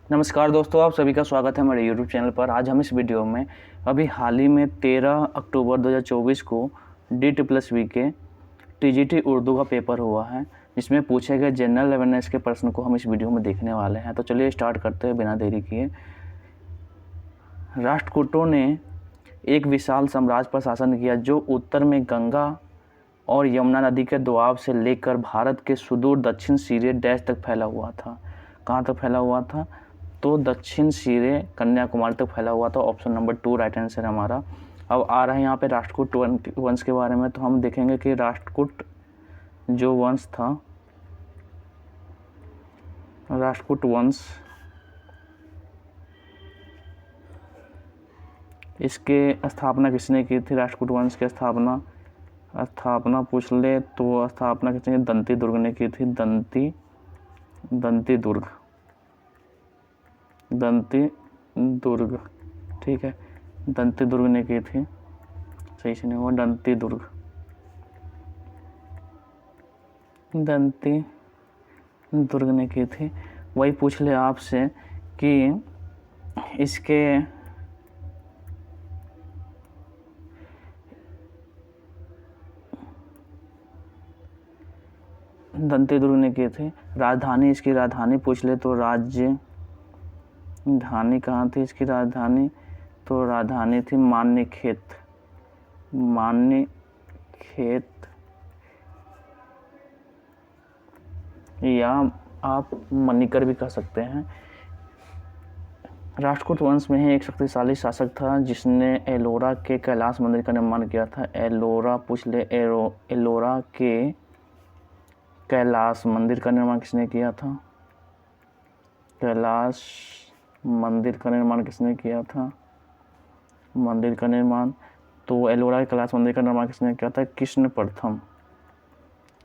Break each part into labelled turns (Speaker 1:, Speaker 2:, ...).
Speaker 1: नमस्कार दोस्तों, आप सभी का स्वागत है हमारे यूट्यूब चैनल पर। आज हम इस वीडियो में अभी हाल ही में 13 अक्टूबर 2024 को DTPLUS-V के TGT उर्दू का पेपर हुआ है, जिसमें पूछे गए जनरल अवेयरनेस के प्रश्न को हम इस वीडियो में देखने वाले हैं। तो चलिए स्टार्ट करते हैं बिना देरी किए। राष्ट्रकूटों ने एक विशाल साम्राज्य पर शासन किया जो उत्तर में गंगा और यमुना नदी के दोआब से लेकर भारत के सुदूर दक्षिण सिरे डैश तक फैला हुआ था। कहाँ तक फैला हुआ था? तो दक्षिण सिरे कन्याकुमारी तक फैला हुआ था। ऑप्शन नंबर 2 राइट आंसर हमारा। अब आ रहा है यहाँ पे राष्ट्रकूट वंश के बारे में। तो हम देखेंगे कि राष्ट्रकूट जो वंश था, राष्ट्रकूट वंश, इसके स्थापना किसने की थी? राष्ट्रकूट वंश की स्थापना पूछ ले तो स्थापना किसने? दंती दुर्ग ने की थी। दंती दुर्ग, ठीक है, दंती दुर्ग ने की थी। सही से नहीं हुआ, दंती दुर्ग ने की थी। वही पूछ ले आपसे कि इसके दंती दुर्ग ने की थी। राजधानी, इसकी राजधानी पूछ ले तो राजधानी कहाँ थी इसकी राजधानी? तो राजधानी थी मान्यखेत, या आप मणिकर भी कह सकते हैं। राष्ट्रकूट वंश में ही एक शक्तिशाली शासक था जिसने एलोरा के कैलाश मंदिर का निर्माण किया था। एलोरा पूछ ले, एलोरा के कैलाश मंदिर का निर्माण किसने किया था? कैलाश मंदिर का निर्माण किसने किया था? मंदिर का निर्माण, तो एलोरा के कैलाश मंदिर का निर्माण किसने किया था?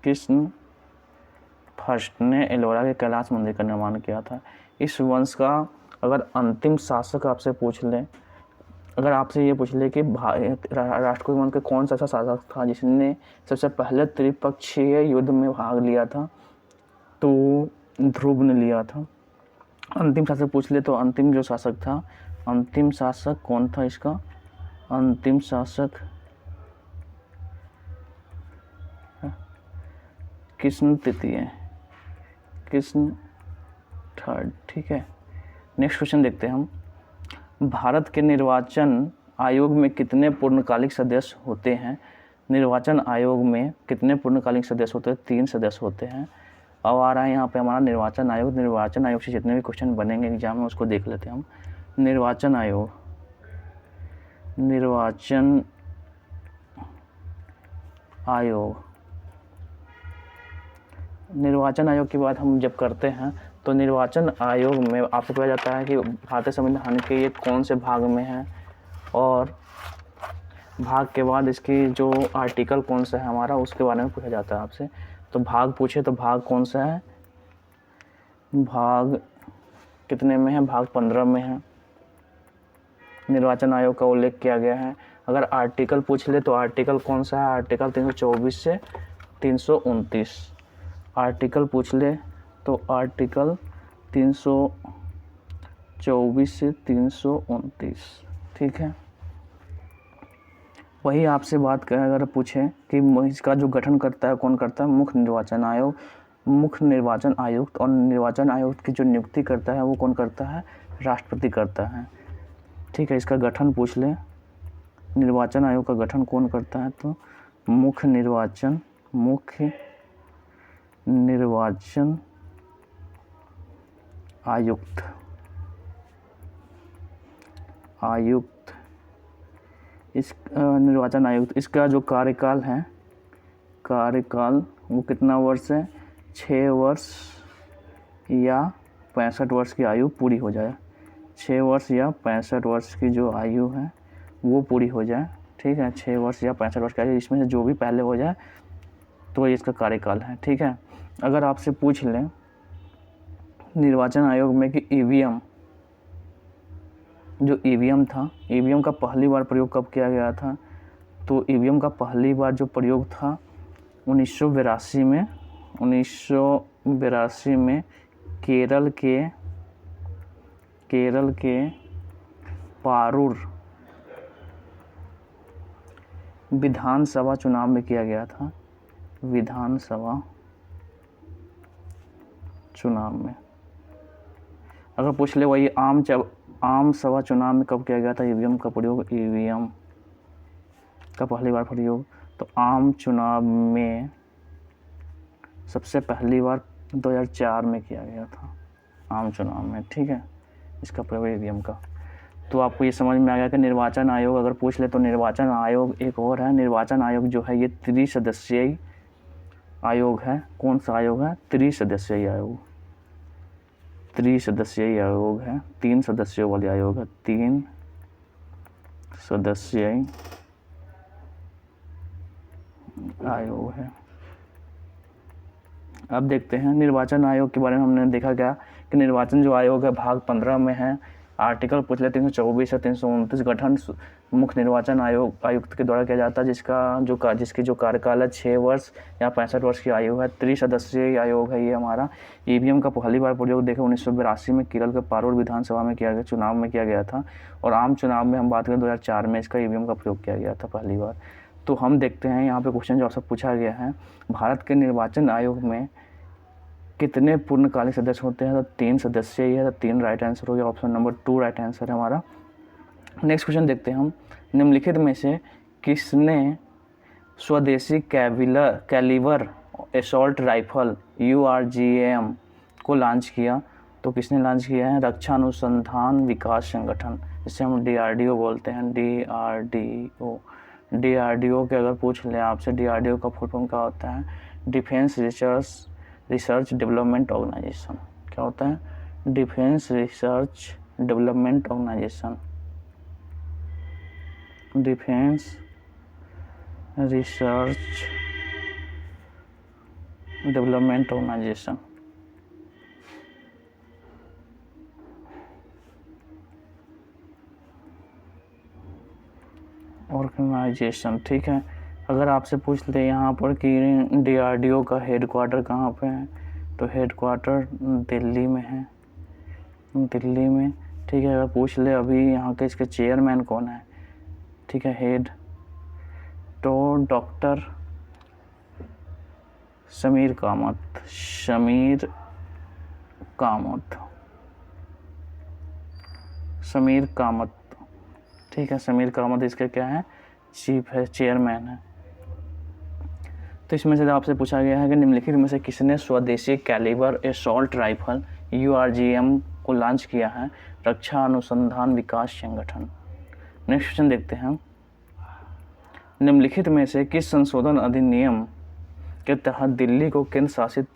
Speaker 1: कृष्ण फर्स्ट ने एलोरा के कैलाश मंदिर का निर्माण किया था। इस वंश का अगर अंतिम शासक आपसे पूछ ले, अगर आपसे ये पूछ ले कि राष्ट्रकूट वंश का कौन सा ऐसा शासक था जिसने सबसे पहले त्रिपक्षीय युद्ध में भाग लिया था, तो ध्रुव ने लिया था। अंतिम शासक पूछ ले तो अंतिम जो शासक था, अंतिम शासक कौन था इसका? अंतिम शासक कृष्ण थर्ड, ठीक है। नेक्स्ट क्वेश्चन देखते हैं हम। भारत के निर्वाचन आयोग में कितने पूर्णकालिक सदस्य होते हैं? निर्वाचन आयोग में कितने पूर्णकालिक सदस्य होते हैं? 3 सदस्य होते हैं। अब आ रहा है यहाँ पे हमारा निर्वाचन आयोग। निर्वाचन आयोग से जितने भी क्वेश्चन बनेंगे एग्जाम में उसको देख लेते हैं हम। निर्वाचन आयोग की बात हम जब करते हैं तो निर्वाचन आयोग में आपको कहा जाता है कि भारतीय संविधान के ये कौन से भाग में है, और भाग के बाद इसकी जो आर्टिकल कौन सा है हमारा, उसके बारे में पूछा जाता है आपसे। तो भाग पूछे तो भाग कौन सा है? भाग कितने में है? भाग 15 में है। निर्वाचन आयोग का उल्लेख किया गया है। अगर आर्टिकल पूछ ले तो आर्टिकल कौन सा है? आर्टिकल 324 से 329। आर्टिकल पूछ ले तो आर्टिकल 324 से 329, ठीक है। वही आपसे बात करें, अगर पूछें कि इसका जो गठन करता है कौन करता है? मुख्य निर्वाचन आयुक्त। और निर्वाचन आयुक्त की जो नियुक्ति करता है वो कौन करता है? राष्ट्रपति करता है, ठीक है। इसका गठन पूछ ले, निर्वाचन आयोग का गठन कौन करता है? तो मुख्य निर्वाचन आयुक्त, इस निर्वाचन आयुक्त, इसका जो कार्यकाल वो कितना वर्ष है? 6 वर्ष या 65 वर्ष की आयु पूरी हो जाए। 6 वर्ष या 65 वर्ष की जो आयु है वो पूरी हो जाए, ठीक है। 6 वर्ष या 65 वर्ष की आयु, इसमें से जो भी पहले हो जाए तो ये इसका कार्यकाल है, ठीक है। अगर आपसे पूछ लें निर्वाचन आयोग में कि ईवीएम था, ईवीएम का पहली बार प्रयोग कब किया गया था? तो ईवीएम का पहली बार जो प्रयोग था 1982 में केरल के केरल के पारूर विधानसभा चुनाव में किया गया था। विधानसभा चुनाव में अगर पूछ ले वही आम सभा चुनाव में कब किया गया था ईवीएम का प्रयोग, ईवीएम का पहली बार प्रयोग, तो आम चुनाव में सबसे पहली बार 2004 में किया गया था, आम चुनाव में। ठीक है, इसका प्रयोग ईवीएम का। तो आपको ये समझ में आ गया कि निर्वाचन आयोग अगर पूछ ले तो निर्वाचन आयोग एक और है। निर्वाचन आयोग जो है ये त्रिसदस्यीय आयोग है। कौन सा आयोग है? त्रिसदस्यीय आयोग। त्रिसदस्यीय आयोग है, 3 सदस्यों वाले आयोग है, 3 सदस्यीय आयोग है। अब देखते हैं निर्वाचन आयोग के बारे में। हमने देखा गया कि निर्वाचन जो आयोग है भाग 15 में है। आर्टिकल पूछ ले 324 या 329 गठन मुख्य निर्वाचन आयुक्त के द्वारा किया जाता है, जिसकी जो कार्यकाल है 6 वर्ष या 65 वर्ष की आयु है। त्रिसदस्यीय आयोग है ये हमारा। ईवीएम का पहली बार प्रयोग देखें 1982 में केरल के पारूर विधानसभा में किया गया, चुनाव में किया गया था। और आम चुनाव में हम बात करें 2004 में इसका ईवीएम का प्रयोग किया गया था पहली बार। तो हम देखते हैं यहाँ पे क्वेश्चन जो आपसे पूछा गया है, भारत के निर्वाचन आयोग में कितने पूर्णकालिक सदस्य होते हैं? तो 3 सदस्य ही है, तो 3 राइट आंसर हो गया। ऑप्शन नंबर 2 राइट आंसर है हमारा। नेक्स्ट क्वेश्चन देखते हैं हम। निम्नलिखित में से किसने स्वदेशी कैलिबर असॉल्ट राइफल URGM को लॉन्च किया? तो किसने लॉन्च किया है? रक्षा अनुसंधान विकास संगठन, जिसे हम DRDO बोलते हैं। DRDO के अगर पूछ लें आपसे, DRDO का फुल फॉर्म क्या होता है? Defence research development organisation. क्या होता है? Defence research development organisation. Defence research development organisation. Organisation, ठीक है। अगर आपसे पूछ ले यहाँ पर कि DRDO का हेडक्वार्टर कहाँ पे है, तो हेडक्वार्टर दिल्ली में है, दिल्ली में। ठीक है, अगर पूछ ले अभी यहाँ के इसके चेयरमैन कौन है, ठीक है, हेड, तो डॉक्टर समीर कामत। समीर कामत, ठीक है, समीर कामत इसके क्या है? चीफ है, चेयरमैन है। तो इसमें से आपसे पूछा गया है कि निम्नलिखित में से किसने स्वदेशी कैलिबर असॉल्ट राइफल URGM को लॉन्च किया है? रक्षा अनुसंधान विकास संगठन। नेक्स्ट क्वेश्चन देखते हैं। निम्नलिखित में से किस संशोधन अधिनियम के तहत दिल्ली को केंद्र शासित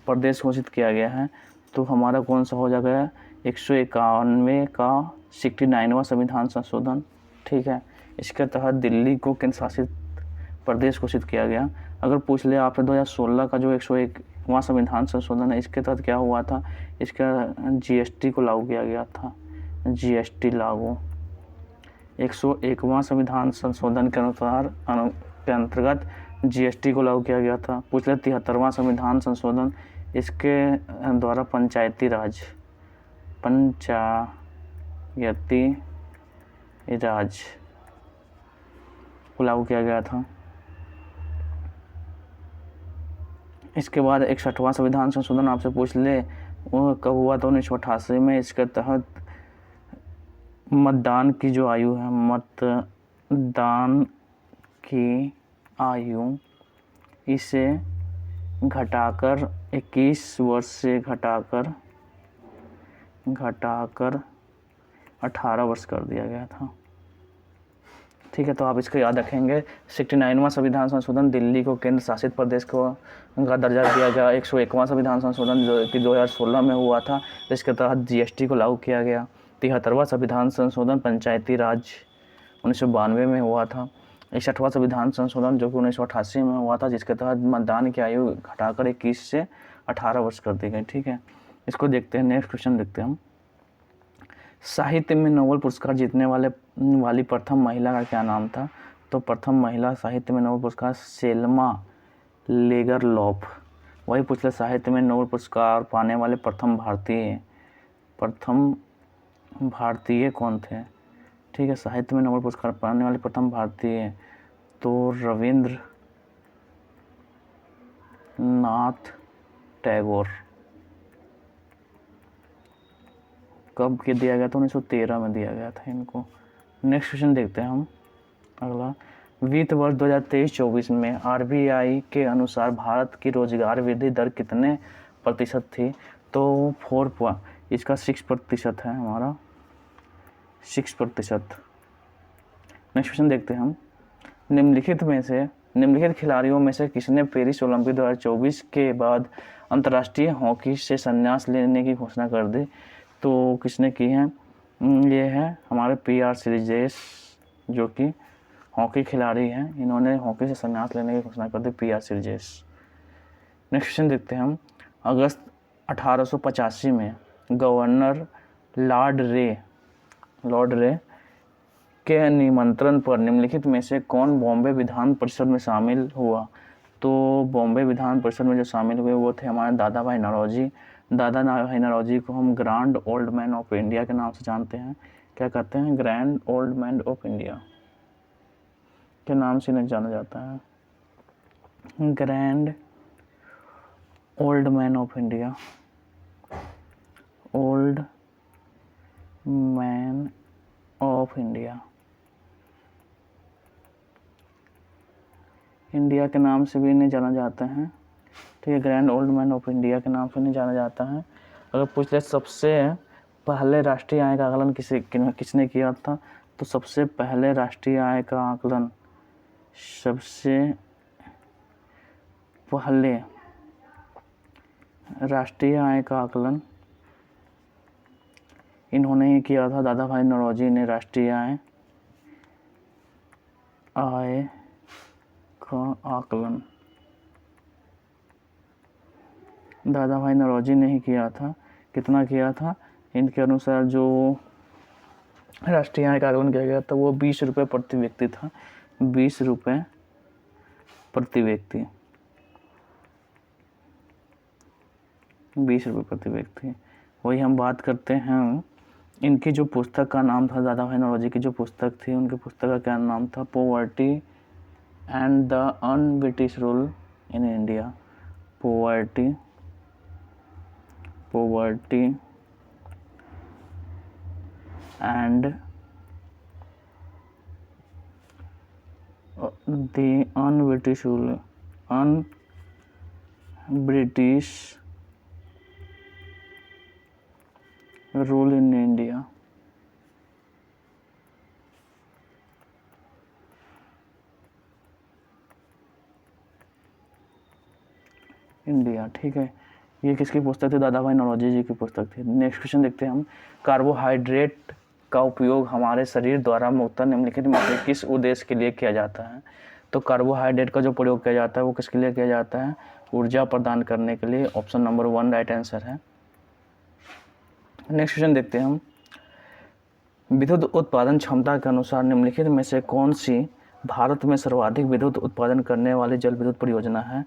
Speaker 1: प्रदेश घोषित किया गया है? तो हमारा कौन सा हो जाएगा? 191 का 69वां संविधान संशोधन। ठीक है, इसके तहत दिल्ली को केंद्र शासित प्रदेश घोषित किया गया। अगर पूछ ले आपसे 2016 का जो 101वां संविधान संशोधन है, इसके तहत क्या हुआ था? इसका GST को लागू किया गया था। GST लागू 101वां संविधान संशोधन के अनुसार के अंतर्गत GST को लागू किया गया था। पूछ ले 73वां संविधान संशोधन, इसके द्वारा पंचायती राज को लागू किया गया था। इसके बाद 61वां संविधान संशोधन आपसे पूछ ले वो कब हुआ था? 1988 में। इसके तहत मतदान की जो आयु है, मतदान की आयु इसे घटाकर 21 वर्ष से घटाकर 18 वर्ष कर दिया गया था। ठीक है, तो आप इसको याद रखेंगे। 69वां संविधान संशोधन दिल्ली को केंद्र शासित प्रदेश का दर्जा दिया गया। 101वां संविधान संशोधन जो कि 2016 में हुआ था, जिसके तहत GST को लागू किया गया। 73वां संविधान संशोधन पंचायती राज 1992 में हुआ था। 61वां संविधान संशोधन जो कि 1988 में हुआ था, जिसके तहत मतदान की आयु घटाकर 21 से 18 वर्ष कर दी गई। ठीक है, इसको देखते हैं। नेक्स्ट क्वेश्चन देखते हैं हम। साहित्य में नोबेल पुरस्कार जीतने वाली प्रथम महिला का क्या नाम था? तो प्रथम महिला साहित्य में नोबेल पुरस्कार सेल्मा लेगरलॉफ। वही पूछ ले साहित्य में नोबेल पुरस्कार पाने वाले प्रथम भारतीय, प्रथम भारतीय कौन थे? ठीक है, साहित्य में नोबेल पुरस्कार पाने वाले प्रथम भारतीय तो रविंद्र नाथ टैगोर। कब के दिया गया था? 1913 में दिया गया था इनको। नेक्स्ट क्वेश्चन देखते हैं हम अगला। वित्त वर्ष 2023-24 में आरबीआई के अनुसार भारत की रोजगार वृद्धि दर कितने प्रतिशत थी? तो 6% है हमारा, 6%। नेक्स्ट क्वेश्चन देखते हैं हम। निम्नलिखित खिलाड़ियों में से किसने पेरिस ओलंपिक 2024 के बाद अंतर्राष्ट्रीय हॉकी से संन्यास लेने की घोषणा कर दी? तो किसने की है? ये है हमारे PR श्रीजेश, जो कि हॉकी खिलाड़ी हैं। इन्होंने हॉकी से संन्यास लेने की घोषणा कर दी, PR श्रीजेश। नेक्स्ट क्वेश्चन देखते हैं हम। अगस्त 1885 में गवर्नर लॉर्ड रे के निमंत्रण पर निम्नलिखित में से कौन बॉम्बे विधान परिषद में शामिल हुआ? तो बॉम्बे विधान परिषद में जो शामिल हुए वो थे हमारे दादा भाई नौरोजी। दादा भाई नौरोजी को हम grand old man of India के नाम से जानते हैं। क्या कहते हैं? Grand old man of India के नाम से इन्हें जाना जाता है। Grand old man of India, old man of India, India के नाम से भी इन्हें जाना जाता है। ठीक है, grand old man of India के नाम से इन्हें जाना जाता है। अगर पूछ ले सबसे पहले राष्ट्रीय आय का आकलन किसने किया था? तो सबसे पहले राष्ट्रीय आय का आकलन इन्होंने ही किया था। दादा भाई नौरोजी ने राष्ट्रीय आय का आकलन दादा भाई नौरोजी ने ही किया था। कितना किया था? इनके अनुसार जो राष्ट्रीय आय का आकलन किया गया था वो 20 रुपये प्रति व्यक्ति था। 20 रुपये प्रति व्यक्ति, 20 रुपये प्रति व्यक्ति। वही हम बात करते हैं। इनकी जो पुस्तक का नाम था, दादा भाई नौरोजी की जो पुस्तक थी, उनकी पुस्तक का क्या नाम था? Poverty and the un-British rule in India. Poverty and the un-British rule in India. ठीक है, ये किसकी पुस्तक थी? दादा भाई नौरोजी जी की पुस्तक थी। नेक्स्ट क्वेश्चन देखते हैं हम। कार्बोहाइड्रेट का उपयोग हमारे शरीर द्वारा मुख्यतः निम्नलिखित में से किस उद्देश्य के लिए किया जाता है? तो कार्बोहाइड्रेट का जो प्रयोग किया जाता है वो किसके लिए किया जाता है? ऊर्जा प्रदान करने के लिए। ऑप्शन नंबर 1 राइट आंसर है। नेक्स्ट क्वेश्चन देखते हैं हम। विद्युत उत्पादन क्षमता के अनुसार निम्नलिखित में से कौन सी भारत में सर्वाधिक विद्युत उत्पादन करने वाली जल विद्युत परियोजना है?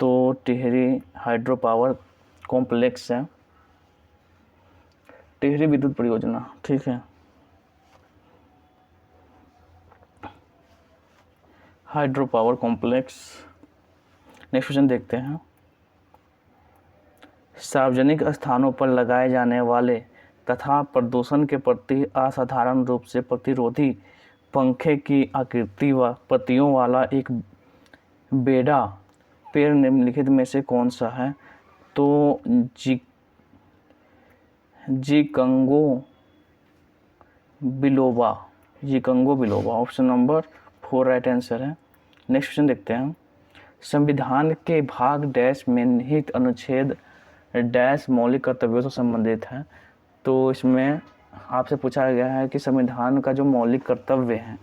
Speaker 1: तो टिहरी हाइड्रो पावर कॉम्प्लेक्स है, टिहरी विद्युत परियोजना। ठीक है, hydro power complex. Next question देखते हैं। सार्वजनिक स्थानों पर लगाए जाने वाले तथा प्रदूषण के प्रति असाधारण रूप से प्रतिरोधी पंखे की आकृति व पत्तियों वाला एक बेड़ा पेड़ निम्नलिखित में से कौन सा है? तो ginkgo biloba. Option number 4 right answer है। नेक्स्ट क्वेश्चन देखते हैं। संविधान के भाग डैश में निहित अनुच्छेद डैश मौलिक कर्तव्यों से संबंधित है। तो इसमें आपसे पूछा गया है कि संविधान का जो मौलिक कर्तव्य है,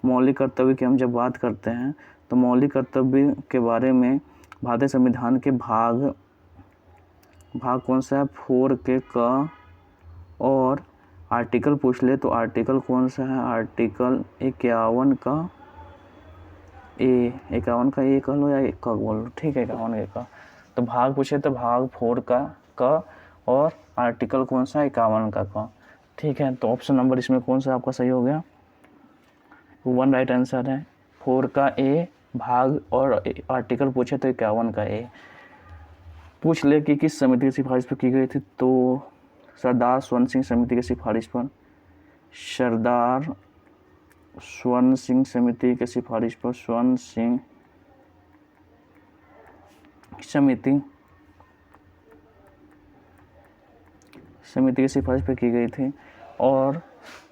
Speaker 1: मौलिक कर्तव्य की हम जब बात करते हैं तो मौलिक कर्तव्य के बारे में भारतीय संविधान के भाग कौन सा है? 4 के क। और आर्टिकल पूछ ले तो आर्टिकल कौन सा है? आर्टिकल 51 का ए। 51 का ए कह लो या 1 का बोल लो। ठीक है, 51 ए का। तो भाग पूछे तो भाग 4 का क। और आर्टिकल कौन सा? 51 का क। ठीक है, तो ऑप्शन नंबर इसमें कौन सा आपका सही हो गया? 1 राइट आंसर है। 4 का ए भाग और आर्टिकल पूछे तो 51 का ए। पूछ ले कि किस समिति की सिफारिश पर की गई थी, तो सरदार स्वर्ण सिंह समिति की सिफारिश पर, सरदार स्वर्ण सिंह समिति की सिफारिश पर, स्वर्ण सिंह समिति की सिफारिश पर की गई थी। और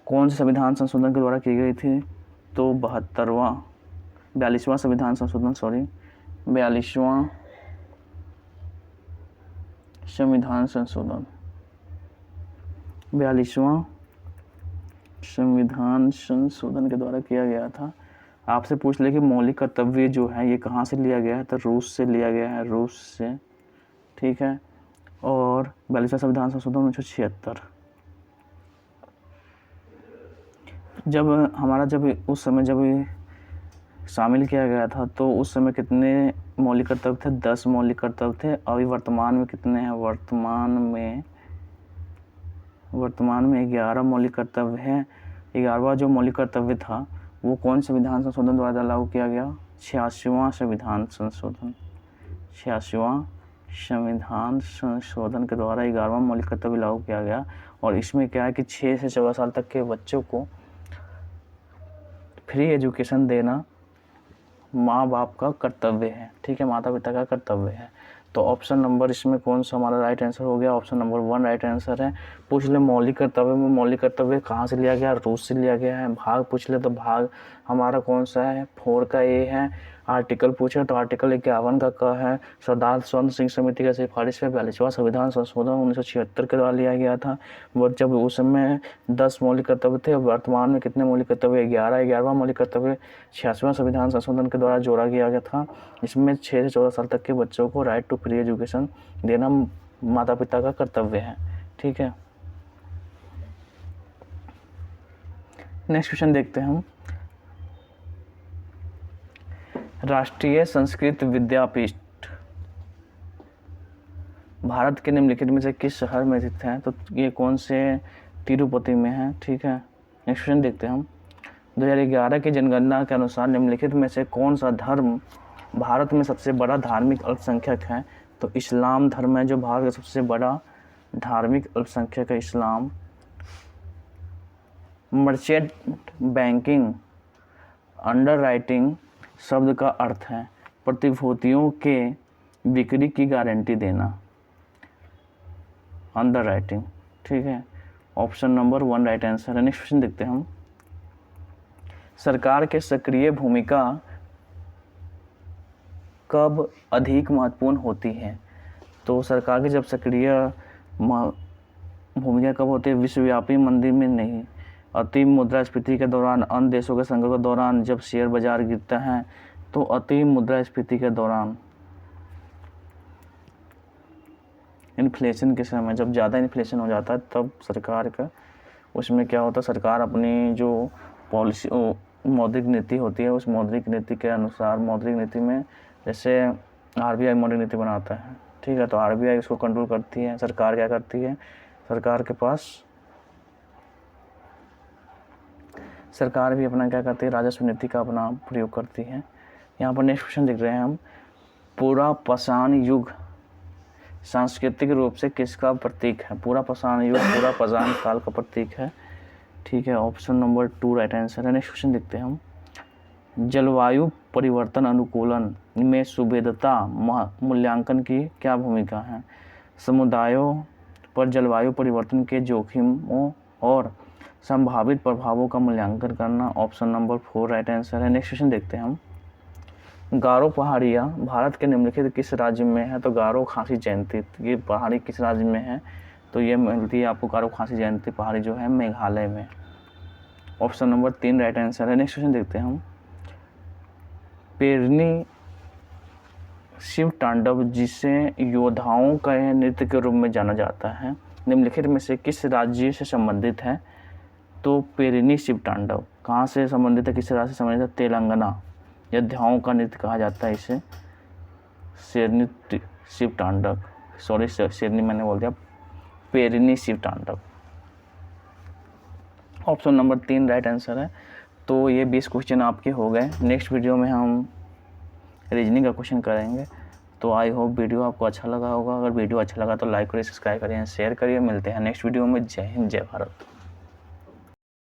Speaker 1: कौन से संविधान संशोधन के द्वारा की गई थी, तो 42वां संविधान संशोधन, 42वां संविधान संशोधन, 42वां संविधान संशोधन के द्वारा किया गया था। आपसे पूछ ले कि मौलिक कर्तव्य जो है ये कहाँ से लिया गया है, तो रूस से लिया गया है, रूस से। ठीक है, और 42वां संविधान संशोधन 1976। जब उस समय जब शामिल किया गया था तो उस समय कितने मौलिक कर्तव्य थे? 10 मौलिक कर्तव्य थे। अभी वर्तमान में कितने हैं? वर्तमान में 11 मौलिक कर्तव्य हैं। 11वां जो मौलिक कर्तव्य था वो कौन संविधान संशोधन द्वारा लागू किया गया? 86वां संविधान संशोधन, 86वां संविधान संशोधन के द्वारा 11वां मौलिक कर्तव्य लागू किया गया। और इसमें क्या है कि 6 से 14 साल तक के बच्चों को फ्री एजुकेशन देना माँ बाप का कर्तव्य है। ठीक है, माता पिता का कर्तव्य है। तो ऑप्शन नंबर इसमें कौन सा हमारा राइट आंसर हो गया? ऑप्शन नंबर 1 राइट आंसर है। पूछ ले मौलिक कर्तव्य में, मौलिक कर्तव्य कहाँ से लिया गया? रूस से लिया गया है। भाग पूछ ले तो भाग हमारा कौन सा है? 4 का ए है। आर्टिकल पूछे तो आर्टिकल 51 का है। सरदार स्वर्ण सिंह समिति की सिफारिश पे 42वां संविधान संशोधन 1976 के द्वारा लिया गया था। वो जब उस समय 10 मौलिक कर्तव्य थे, वर्तमान में कितने मौलिक कर्तव्य? 11वां मौलिक कर्तव्य 86वां संविधान संशोधन के द्वारा जोड़ा गया था। इसमें 6 से 14 साल तक के बच्चों को राइट टू फ्री एजुकेशन देना माता पिता का कर्तव्य है। ठीक है, नेक्स्ट क्वेश्चन देखते हैं हम। राष्ट्रीय संस्कृत विद्यापीठ भारत के निम्नलिखित में से किस शहर में स्थित है? तो ये कौन से? तिरुपति में है। ठीक है, नेक्स्ट क्वेश्चन देखते हैं हम। 2011 की जनगणना के अनुसार निम्नलिखित में से कौन सा धर्म भारत में सबसे बड़ा धार्मिक अल्पसंख्यक है? तो इस्लाम धर्म है जो भारत का सबसे बड़ा धार्मिक अल्पसंख्यक है, इस्लाम। मर्चेंट बैंकिंग अंडर राइटिंग शब्द का अर्थ है प्रतिभूतियों के बिक्री की गारंटी देना, अंडर राइटिंग। ठीक है, ऑप्शन नंबर 1 राइट आंसर है। नेक्स्ट क्वेश्चन देखते हैं हम। सरकार के सक्रिय भूमिका कब अधिक महत्वपूर्ण होती है? तो सरकार की जब सक्रिय भूमिका कब होती है? विश्वव्यापी मंदी में नहीं, अति मुद्रास्फीति के दौरान, अन्य देशों के संकट के दौरान, जब शेयर बाजार गिरता है, तो अति मुद्रास्फीति के दौरान, इन्फ्लेशन के समय, जब ज़्यादा इन्फ्लेशन हो जाता है तब सरकार का उसमें क्या होता है, सरकार अपनी जो पॉलिसी मौद्रिक नीति होती है उस मौद्रिक नीति के अनुसार, मौद्रिक नीति में जैसे आरबीआई मौद्रिक नीति बनाता है। ठीक है, तो आरबीआई उसको कंट्रोल करती है। सरकार क्या करती है? सरकार भी अपना क्या करती है? राजस्व नीति का अपना प्रयोग करती है। यहाँ पर नेक्स्ट क्वेश्चन देख रहे हैं हम। पूरा पाषाण युग सांस्कृतिक रूप से किसका प्रतीक है? पूरा पाषाण युग पूरा पाषाण काल का प्रतीक है। ठीक है, ऑप्शन नंबर 2 राइट आंसर है। नेक्स्ट क्वेश्चन देखते हैं हम। जलवायु परिवर्तन अनुकूलन में सुभेद्यता मूल्यांकन की क्या भूमिका है? समुदायों पर जलवायु परिवर्तन के जोखिमों और संभावित प्रभावों का मूल्यांकन करना, ऑप्शन नंबर 4 राइट आंसर है। नेक्स्ट क्वेश्चन देखते हैं हम। गारो पहाड़ियाँ भारत के निम्नलिखित किस राज्य में है? तो गारो खासी जयंती, ये पहाड़ी किस राज्य में है? तो ये मिलती है आपको गारो खासी जयंती पहाड़ी जो है मेघालय में, ऑप्शन नंबर 3 राइट आंसर है। नेक्स्ट क्वेश्चन देखते हैं हम। पेरनी शिव तांडव जिसे योद्धाओं का नृत्य के रूप में जाना जाता है, निम्नलिखित में से किस राज्य से संबंधित है? तो पेरनी शिव तांडव कहाँ से संबंधित है, किस राज्य से संबंधित है? तेलंगाना। योद्धाओं का नृत्य कहा जाता है इसे, शेरनी शिव तांडव, सॉरी शेरनी मैंने बोल दिया, पेरनी शिव तांडव। ऑप्शन नंबर 3 राइट आंसर है। तो ये 20 क्वेश्चन आपके हो गए। नेक्स्ट वीडियो में हम रीजनिंग का क्वेश्चन करेंगे। तो आई होप वीडियो आपको अच्छा लगा होगा। अगर वीडियो अच्छा लगा तो लाइक करिए, सब्सक्राइब करिए, शेयर करिए। मिलते हैं नेक्स्ट वीडियो में। जय हिंद, जय भारत।